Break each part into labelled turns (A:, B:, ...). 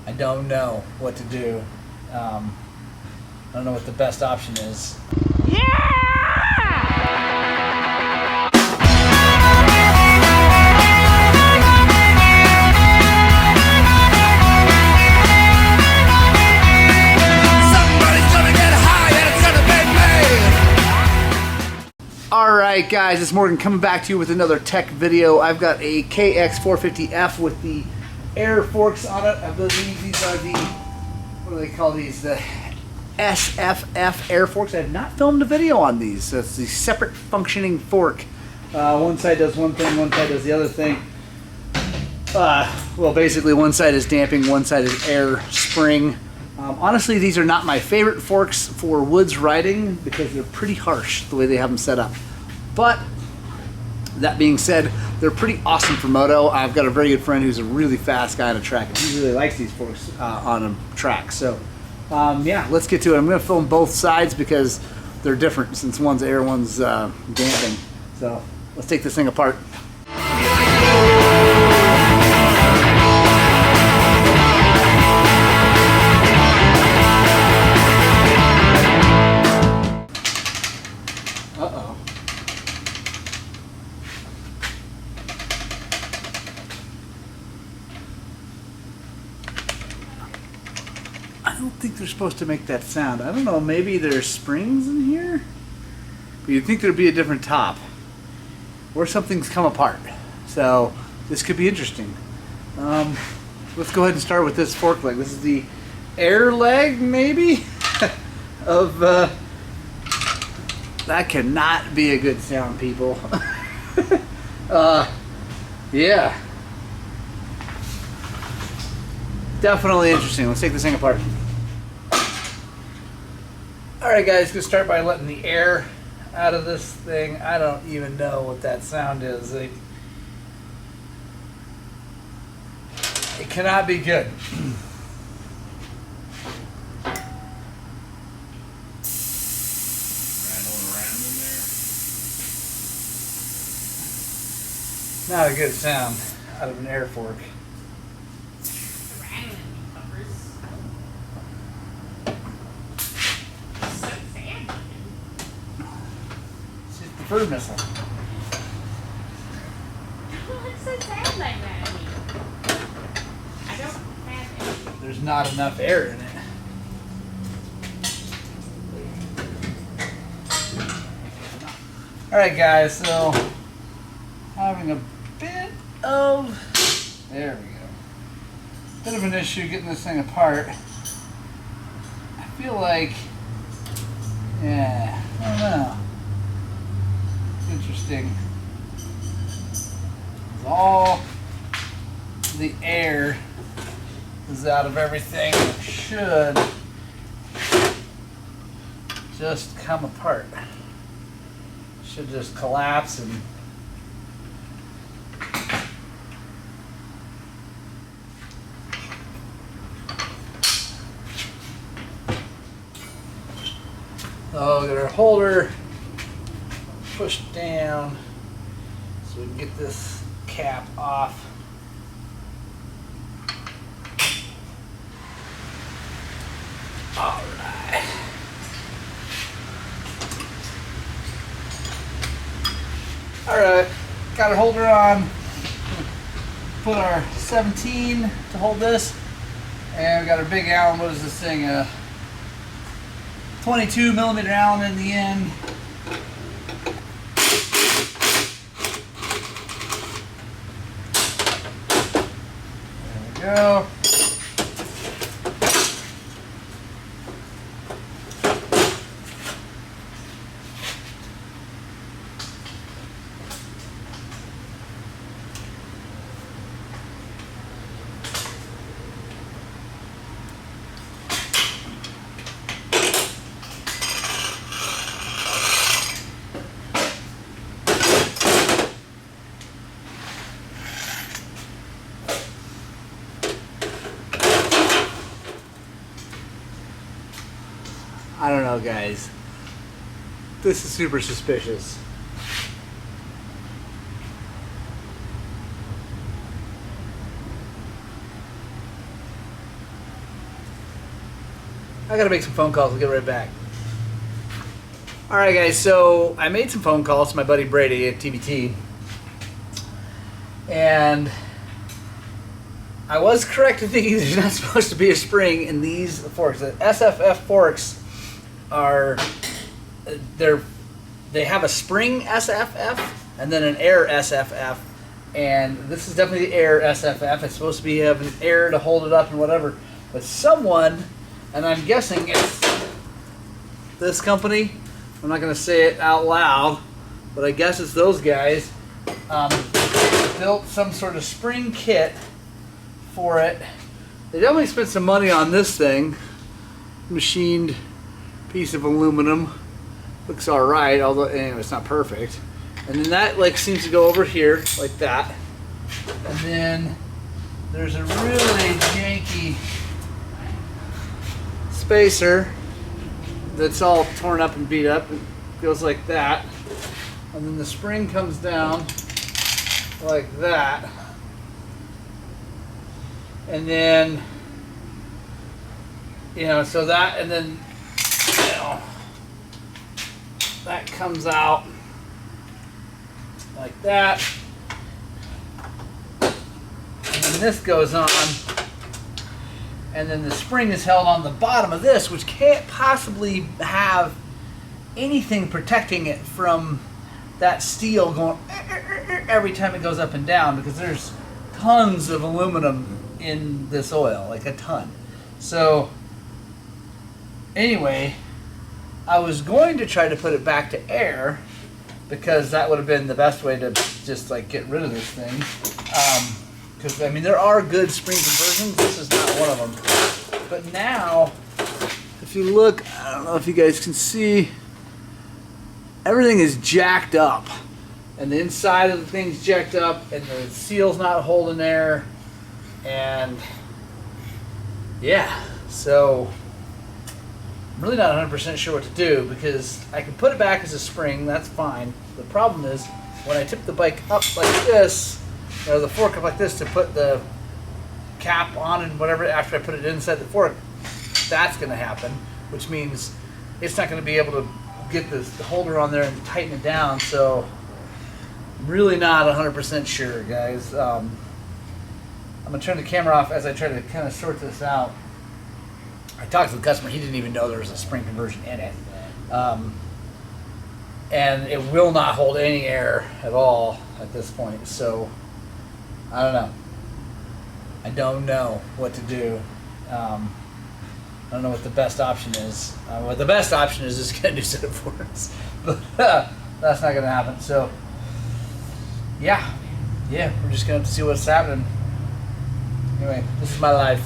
A: I don't know what to do. I don't know what the best option is. Alright guys, it's Morgan coming back to you with another tech video. I've got a KX450F with the air forks on it. I believe these are the, what do they call these? The SFF Air forks. I have not filmed a video on these. So it's the separate functioning fork. One side does one thing, one side does the other thing. Well, basically one side is damping, one side is air spring. Honestly, these are not my favorite forks for woods riding because they're pretty harsh the way they have them set up. But that being said, they're pretty awesome for moto. I've got a very good friend who's a really fast guy on a track, and he really likes these forks on a track. So yeah, let's get to it. I'm going to film both sides because they're different since one's air, one's damping. So let's take this thing apart. I don't think they're supposed to make that sound. I don't know, maybe there's springs in here? But you'd think there'd be a different top. Or something's come apart. So, this could be interesting. Let's go ahead and start with this fork leg. This is the air leg, maybe? Of, that cannot be a good sound, people. Yeah. Definitely interesting. Let's take this thing apart. Alright guys, gonna start by letting the air out of this thing. I don't even know what that sound is. It cannot be good.
B: Rattling around in there.
A: Not a good sound out of an air fork. Bird missile.
B: What's so sad like that? I don't have it.
A: There's not enough air in it. Alright guys, so having a bit of, there we go, bit of an issue getting this thing apart. I feel like, yeah, I don't know. Interesting. All the air is out of everything. It should just come apart. Should just collapse and oh, get our holder pushed down so we can get this cap off. All right. All right, got our holder on. Put our 17 to hold this, and we got our big Allen. What is this thing? 22 millimeter Allen in the end. Go. I don't know, guys. This is super suspicious. I gotta make some phone calls. We'll get right back. Alright guys, so I made some phone calls to my buddy Brady at TBT. And I was correct in thinking there's not supposed to be a spring in these forks. The SFF forks are, they have a spring SFF and then an air SFF. And this is definitely the air SFF. It's supposed to be having air to hold it up and whatever. But someone, and I'm guessing it's this company, I'm not going to say it out loud, but I guess it's those guys, built some sort of spring kit for it. They definitely spent some money on this thing. Machined piece of aluminum. Looks alright, although anyway, it's not perfect. And then that like seems to go over here like that. And then there's a really janky spacer that's all torn up and beat up. It goes like that. And then the spring comes down like that. And then, you know, so that, and then, you know, that comes out like that. And then this goes on. And then the spring is held on the bottom of this, which can't possibly have anything protecting it from that steel going every time it goes up and down, because there's tons of aluminum in this oil, like a ton. So anyway, I was going to try to put it back to air, because that would have been the best way to just like get rid of this thing. Because I mean, there are good spring conversions. This is not one of them. But now, if you look, I don't know if you guys can see, everything is jacked up, and the inside of the thing's jacked up, and the seal's not holding air, and yeah, so I'm really not 100% sure what to do, because I can put it back as a spring, that's fine. The problem is when I tip the bike up like this, or the fork up like this to put the cap on and whatever after I put it inside the fork, that's going to happen, which means it's not going to be able to get the holder on there and tighten it down. So I'm really not 100% sure, guys. I'm going to turn the camera off as I try to kind of sort this out. I talked to the customer, he didn't even know there was a spring conversion in it. And it will not hold any air at all at this point, so I don't know. I don't know what to do. I don't know what the best option is. What the best option is just get a new set of forks, but that's not going to happen. So yeah, we're just going to have to see what's happening. Anyway, this is my life.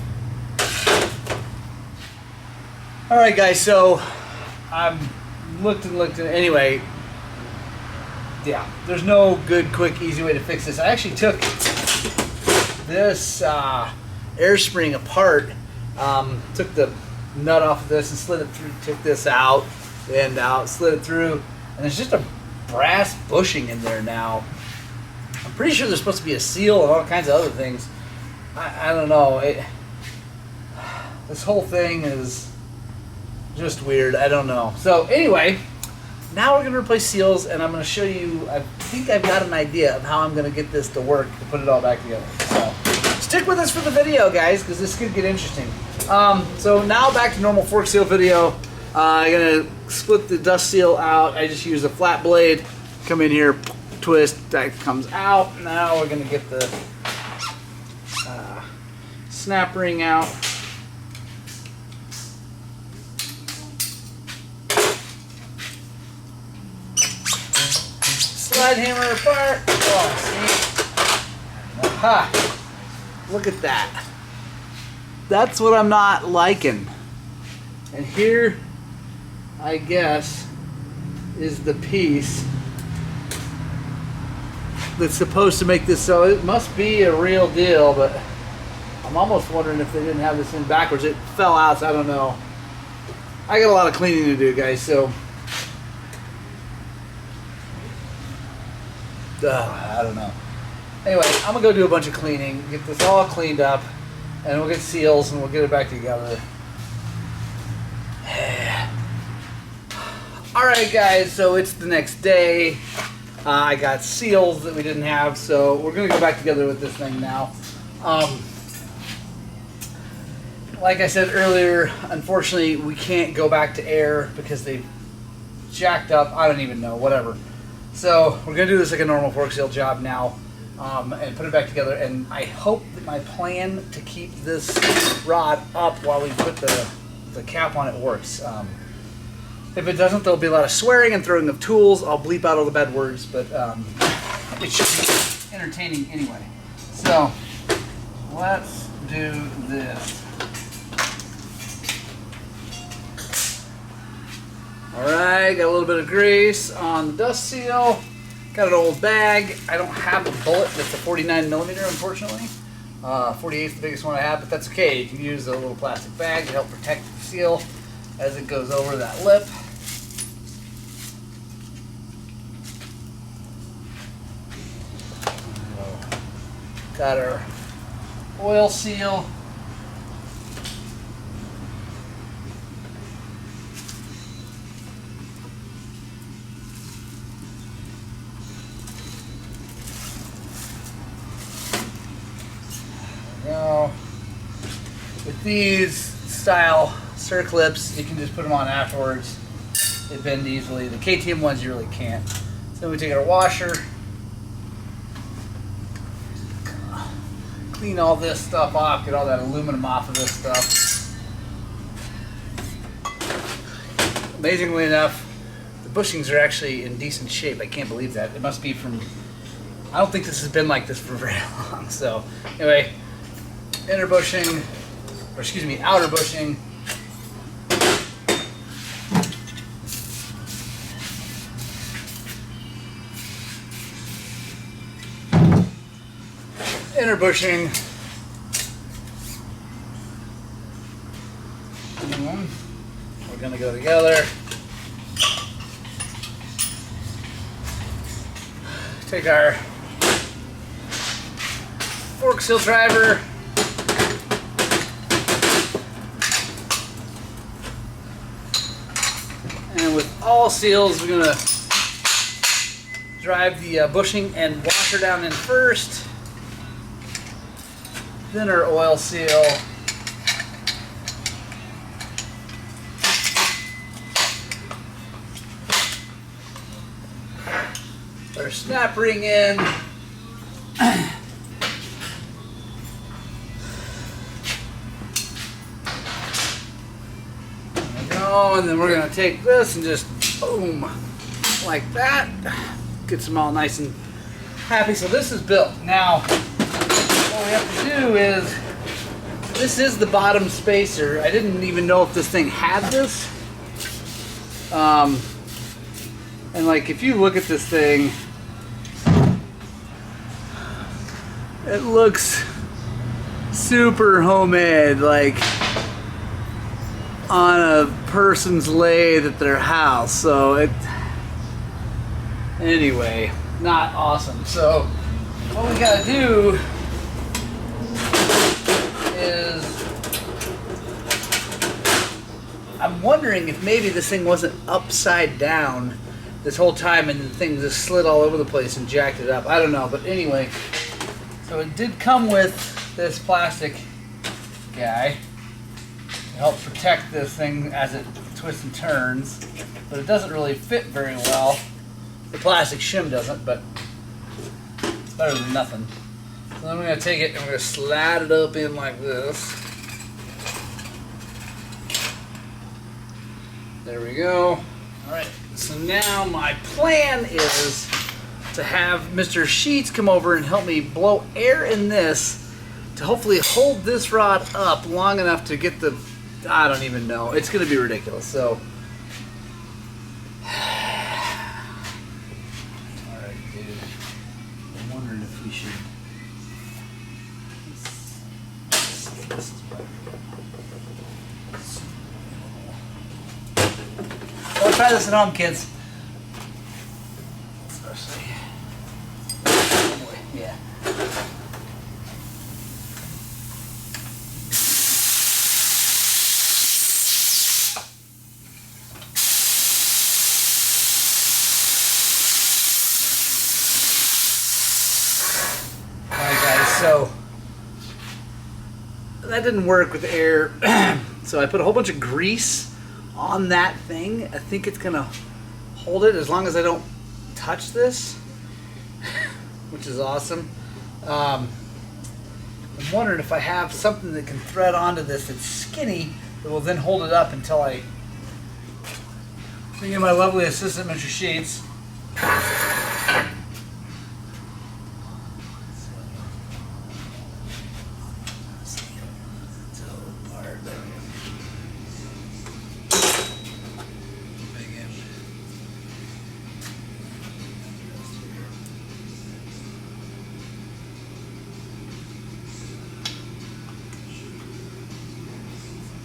A: Alright guys, so I've looked and anyway, yeah, there's no good, quick, easy way to fix this. I actually took this air spring apart, took the nut off of this and slid it through, took this out, and out, slid it through, and there's just a brass bushing in there now. I'm pretty sure there's supposed to be a seal and all kinds of other things. I don't know. This whole thing is just weird. I don't know. So anyway, now we're going to replace seals, and I'm going to show you, I think I've got an idea of how I'm going to get this to work to put it all back together. So stick with us for the video, guys, because this could get interesting. So now back to normal fork seal video. I'm going to split the dust seal out. I just use a flat blade. Come in here, twist, that comes out. Now we're going to get the snap ring out. Slide hammer apart. Oh, see? Aha! Look at that. That's what I'm not liking. And here, I guess, is the piece that's supposed to make this, so it must be a real deal, but I'm almost wondering if they didn't have this in backwards. It fell out, so I don't know. I got a lot of cleaning to do, guys, so I don't know. Anyway, I'm gonna go do a bunch of cleaning, get this all cleaned up, and we'll get seals and we'll get it back together. Alright guys, so it's the next day. I got seals that we didn't have, so we're going to go back together with this thing now. Like I said earlier, unfortunately we can't go back to air because they jacked up. I don't even know, whatever. So we're going to do this like a normal fork seal job now, and put it back together. And I hope that my plan to keep this rod up while we put the cap on it works. If it doesn't, there'll be a lot of swearing and throwing of tools. I'll bleep out all the bad words, but it should be entertaining anyway. So let's do this. Alright, got a little bit of grease on the dust seal. Got an old bag. I don't have a bullet that's a 49mm, unfortunately. 48 is the biggest one I have, but that's okay. You can use a little plastic bag to help protect the seal as it goes over that lip. Got our oil seal. Now, with these style circlips, you can just put them on afterwards. They bend easily. The KTM ones you really can't. So we take our washer, clean all this stuff off, get all that aluminum off of this stuff. Amazingly enough, the bushings are actually in decent shape. I can't believe that. It must be from, I don't think this has been like this for very long. So anyway, inner bushing, or excuse me, outer bushing. Inner bushing. We're going to go together. Take our fork seal driver. And with all seals, we're going to drive the bushing and washer down in first. Then our oil seal. Our snap ring in. There we go, and then we're going to take this and just boom, like that. Gets them all nice and happy. So this is built. Now, what we have to do is, this is the bottom spacer. I didn't even know if this thing had this. And like, if you look at this thing, it looks super homemade, like on a person's lathe at their house. So it, anyway, not awesome. So what we gotta do is, I'm wondering if maybe this thing wasn't upside down this whole time and the thing just slid all over the place and jacked it up. I don't know, but anyway, so it did come with this plastic guy to help protect this thing as it twists and turns, but it doesn't really fit very well. The plastic shim doesn't, but it's better than nothing. So then we're going to take it and we're going to slide it up in like this. There we go. Alright, so now my plan is to have Mr. Sheets come over and help me blow air in this to hopefully hold this rod up long enough to get the, I don't even know. It's going to be ridiculous. So, alright dude, I'm wondering if we should, this is better. Don't try this at home, kids. Especially. Oh boy, yeah. that didn't work with the air. So I put a whole bunch of grease on that thing. I think it's gonna hold it as long as I don't touch this, which is awesome. I'm wondering if I have something that can thread onto this that's skinny that will then hold it up until I bring in my lovely assistant, Mr. Sheets.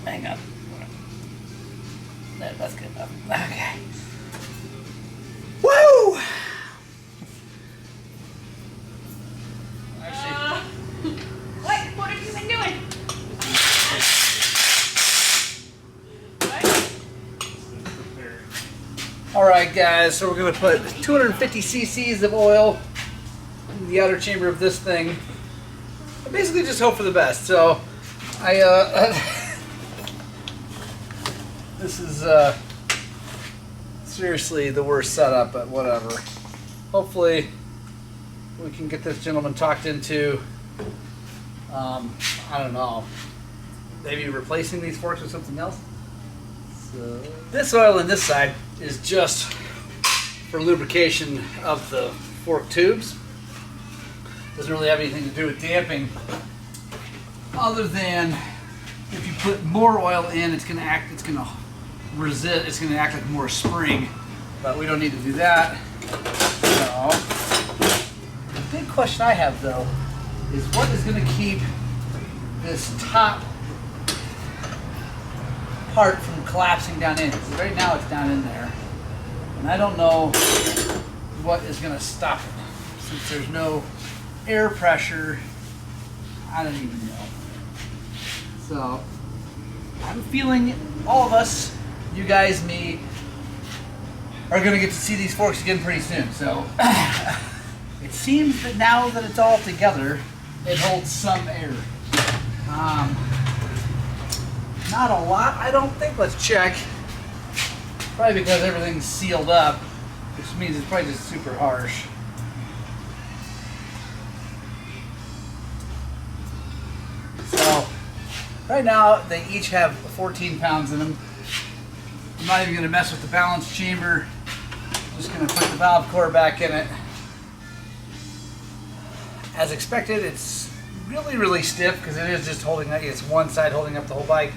A: Hang on. That's good enough. Okay. Woo!
B: What have you been doing? What?
A: Alright guys, so we're going to put 250 cc's of oil in the outer chamber of this thing. I basically just hope for the best. So this is seriously the worst setup, but whatever. Hopefully we can get this gentleman talked into, I don't know, maybe replacing these forks with something else. So this oil in this side is just for lubrication of the fork tubes. Doesn't really have anything to do with damping, other than if you put more oil in, it's gonna act like more spring, but we don't need to do that. So, the big question I have though is what is gonna keep this top part from collapsing down in? Because right now it's down in there, and I don't know what is gonna stop it. Since there's no air pressure, I don't even know. So, I'm feeling all of us, you guys, me, are going to get to see these forks again pretty soon. So, it seems that now that it's all together, it holds some air. Not a lot, I don't think. Let's check. Probably because everything's sealed up, which means it's probably just super harsh. So, right now, they each have 14 pounds in them. I'm not even going to mess with the balance chamber. I'm just going to put the valve core back in it. As expected, it's really, really stiff because it is just holding up. It's one side holding up the whole bike.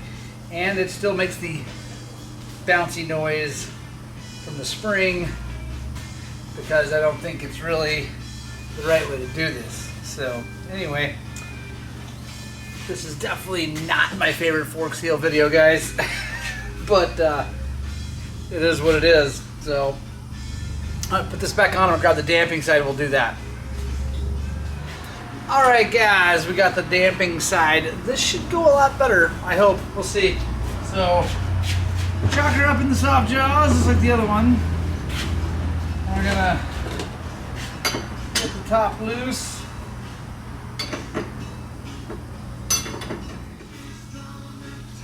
A: And it still makes the bouncy noise from the spring because I don't think it's really the right way to do this. So, anyway. This is definitely not my favorite fork seal video, guys, but it is what it is. So I'll put this back on, I'll grab the damping side, we'll do that. Alright guys, we got the damping side. This should go a lot better, I hope. We'll see. So, chalk her up in the soft jaws, just like the other one. We're gonna get the top loose.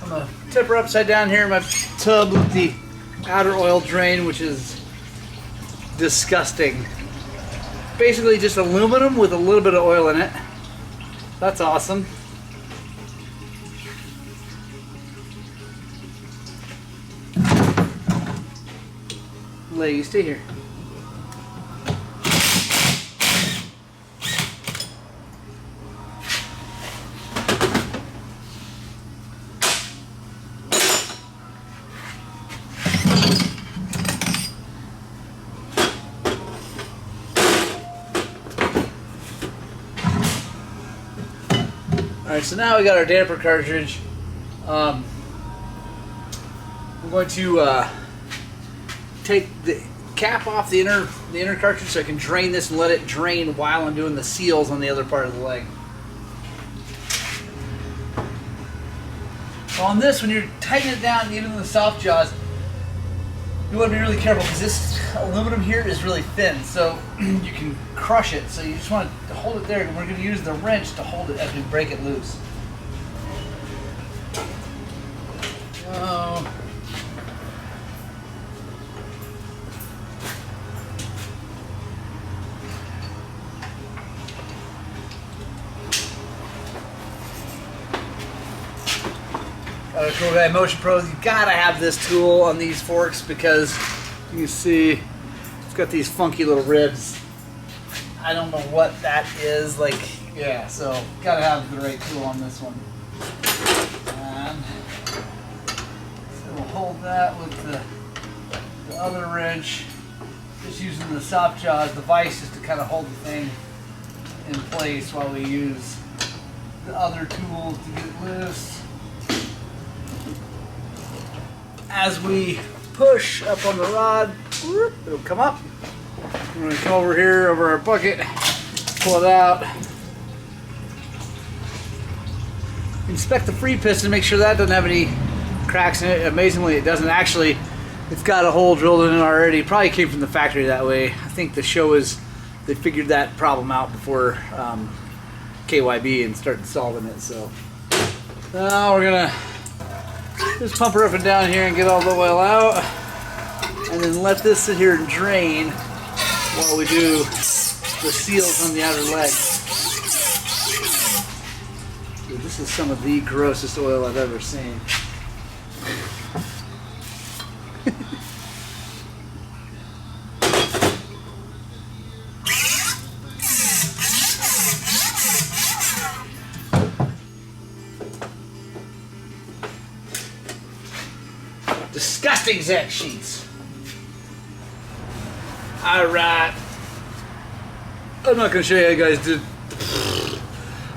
A: I'm gonna tip her upside down here in my tub with the outer oil drain, which is disgusting. Basically just aluminum with a little bit of oil in it. That's awesome. Lady, stay here. Alright, so now we got our damper cartridge. I'm going to take the cap off the inner cartridge so I can drain this and let it drain while I'm doing the seals on the other part of the leg. So on this, when you're tightening it down, even in the soft jaws, you want to be really careful because this aluminum here is really thin, so you can crush it. So you just want to hold it there, and we're going to use the wrench to hold it as we break it loose. Got a cool guy, Motion Pros. You gotta have this tool on these forks because you can see it's got these funky little ribs. I don't know what that is, like, yeah, so gotta have the right tool on this one. And so we'll hold that with the other wrench, just using the soft jaw as the vise just to kind of hold the thing in place while we use the other tool to get it loose. As we push up on the rod, whoop, it'll come up. We're going to come over here over our bucket, pull it out. Inspect the free piston, make sure that doesn't have any cracks in it. Amazingly, it doesn't. Actually, it's got a hole drilled in it already. It probably came from the factory that way. I think the Showas, they figured that problem out before KYB and started solving it. So now we're going to just pump her up and down here and get all the oil out. And then let this sit here and drain while we do the seals on the outer leg. Dude, this is some of the grossest oil I've ever seen. Disgusting Zach sheets. Alright. I'm not going to show you guys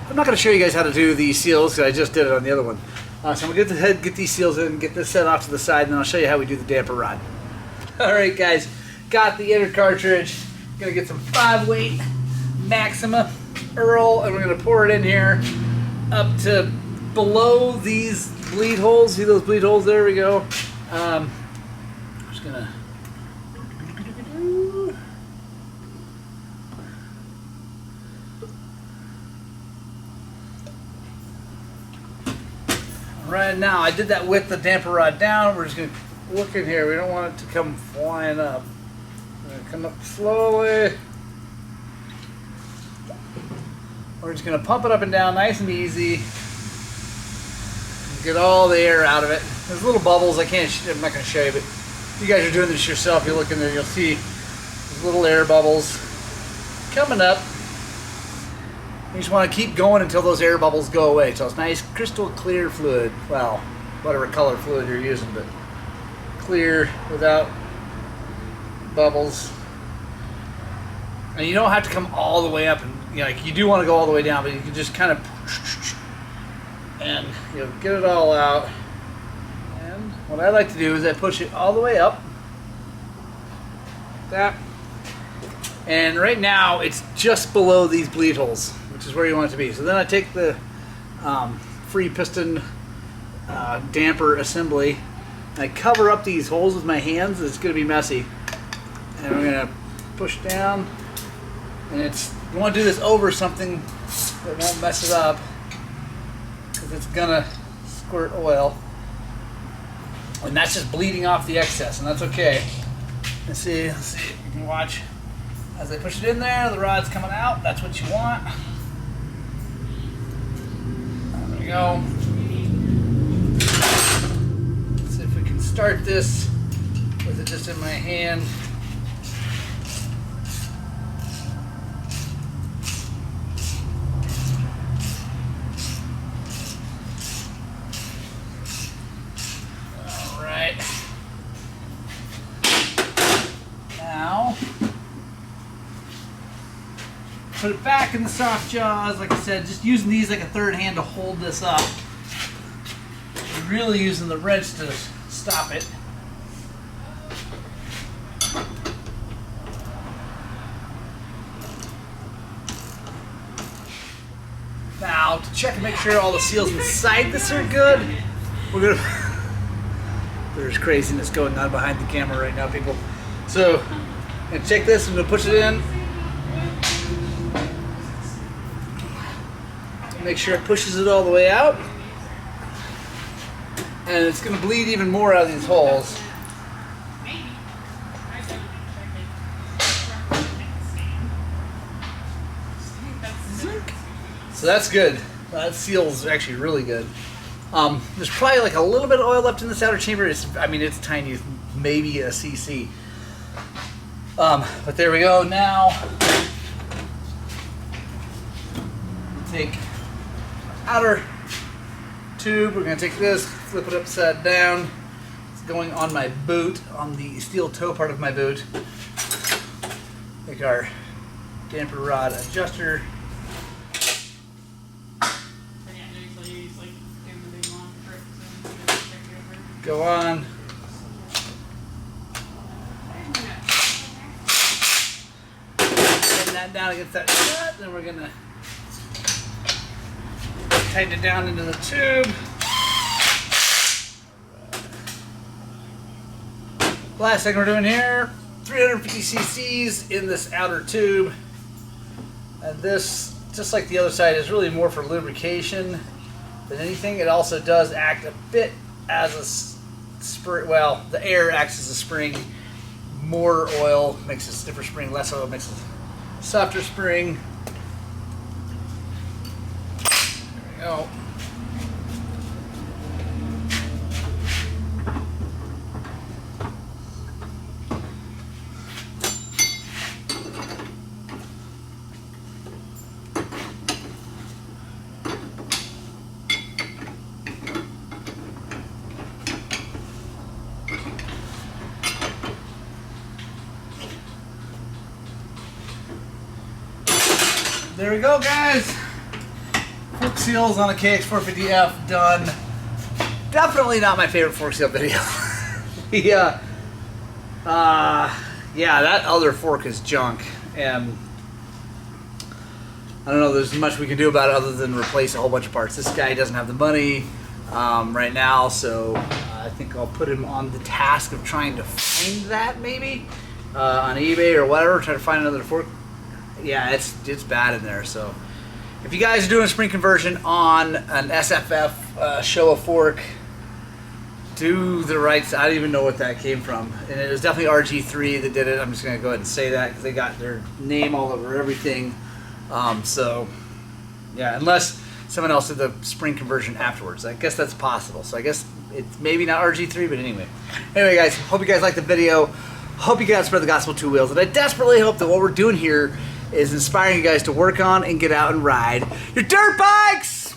A: I'm not going to show you guys how to do these seals because I just did it on the other one. So I'm going to get these seals in, get this set off to the side, and then I'll show you how we do the damper rod. Alright guys, got the inner cartridge. Going to get some 5-weight Maxima Earl, and we're going to pour it in here up to below these bleed holes. See those bleed holes? There we go. I'm just going to right now, I did that with the damper rod down. We're just going to look in here. We don't want it to come flying up. We're going to come up slowly. We're just going to pump it up and down nice and easy. Get all the air out of it. There's little bubbles. I'm not going to show you, but if you guys are doing this yourself, you look in there, you'll see these little air bubbles coming up. You just want to keep going until those air bubbles go away. So it's nice, crystal clear fluid. Well, whatever color fluid you're using, but clear without bubbles. And you don't have to come all the way up, and like you do want to go all the way down, but you can just kind of and get it all out. And what I like to do is I push it all the way up. Like that. And right now it's just below these bleed holes, which is where you want it to be. So then I take the free piston damper assembly and I cover up these holes with my hands. It's going to be messy. And I'm going to push down. And you want to do this over something that won't mess it up, because it's going to squirt oil. And that's just bleeding off the excess, and that's okay. Let's see, you can watch. As I push it in there, the rod's coming out. That's what you want. There we go. Let's see if we can start this with it just in my hand. All right. Now, put it back in the soft jaws. Like I said, just using these like a third hand to hold this up. Really using the wrench to stop it. Now, to check and make sure all the seals inside this are good, we're gonna. There's craziness going on behind the camera right now, people. So, and check this. I'm gonna push it in. Make sure it pushes it all the way out. And it's going to bleed even more out of these holes. So that's good. That seals actually really good. There's probably like a little bit of oil left in this outer chamber. I mean, it's tiny, it's maybe a cc. But there we go. Now, take outer tube. We're going to take this, flip it upside down. It's going on my boot, on the steel toe part of my boot. Take our damper rod adjuster. Go on. Tighten that down against that nut. Then we're going to tighten it down into the tube. Last thing we're doing here, 350 cc's in this outer tube. And this, just like the other side, is really more for lubrication than anything. It also does act a bit as a spring. Well, the air acts as a spring. More oil makes a stiffer spring, less oil makes a softer spring. There we go. There we go, guys. Fork seals on a KX450F done. Definitely not my favorite fork seal video. Yeah, that other fork is junk, and I don't know. There's much we can do about it other than replace a whole bunch of parts. This guy doesn't have the money right now, so I think I'll put him on the task of trying to find that maybe on eBay or whatever. Try to find another fork. Yeah, it's bad in there. So if you guys are doing a spring conversion on an SFF Showa fork, do the right side. I don't even know what that came from, and it was definitely RG3 that did it. I'm just gonna go ahead and say that because they got their name all over everything. So yeah, unless someone else did the spring conversion afterwards, I guess that's possible. So I guess it's maybe not RG3, but anyway, guys, hope you guys liked the video. Hope you guys spread the gospel two wheels, and I desperately hope that what we're doing here is inspiring you guys to work on and get out and ride your dirt bikes!